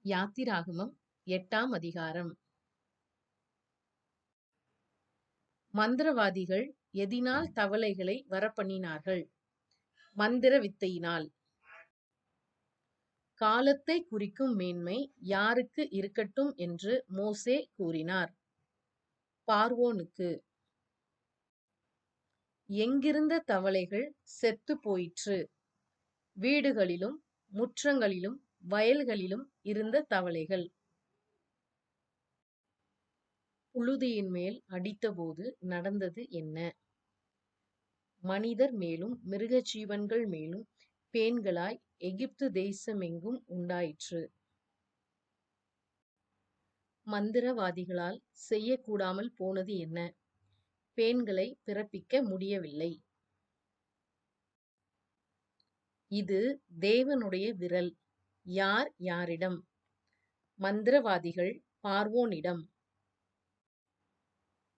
யாத்திராகமம் 8ஆம் அதிகாரம். மந்திரவாதிகள் எதினால் தவளைகளை வரப்பண்ணினார்கள்? மந்திர வித்தையினால். காலத்தை குறிக்கும் மேன்மை யாருக்கு இருக்கட்டும் என்று மோசே கூறினார்? பார்வோனுக்கு. எங்கிருந்த தவளைகள் செத்து போயிற்று? வீடுகளிலும் முற்றங்களிலும் வயல்களிலும் இருந்த தவளைகள். புழுதியின் மேல் அடித்தபோது நடந்தது என்ன? மனிதர் மேலும் மிருக ஜீவன்கள் மேலும் பேன்களாய் எகிப்து தேசமெங்கும் உண்டாயிற்று. மந்திரவாதிகளால் செய்யக்கூடாமல் போனது என்ன? பேன்களை பிறப்பிக்க முடியவில்லை. இது தேவனுடைய விரல். யார் யாரிடம்? மந்திரவாதிகள் பார்வோனிடம்.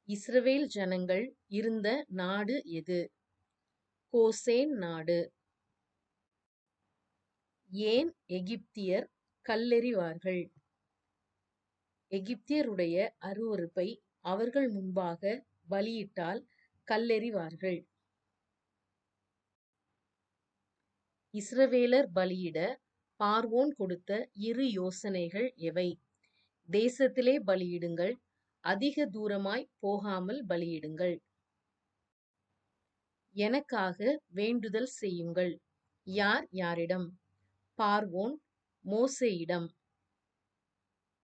இஸ்ரவேல் ஜனங்கள் இருந்த நாடு எது? கோசேன் நாடு. ஏன் எகிப்தியர் கல்லெறிவார்கள்? எகிப்தியருடைய அருவருப்பை அவர்கள் முன்பாக பலியிட்டால் கல்லெறிவார்கள். இஸ்ரவேலர் பலியிட பார்வோன் கொடுத்த இரு யோசனைகள் எவை? தேசத்திலே பலியிடுங்கள், அதிக தூரமாய் போகாமல் பலியிடுங்கள். எனக்காக வேண்டுதல் செய்யுங்கள். யார் யாரிடம்? பார்வோன் மோசேயிடம்.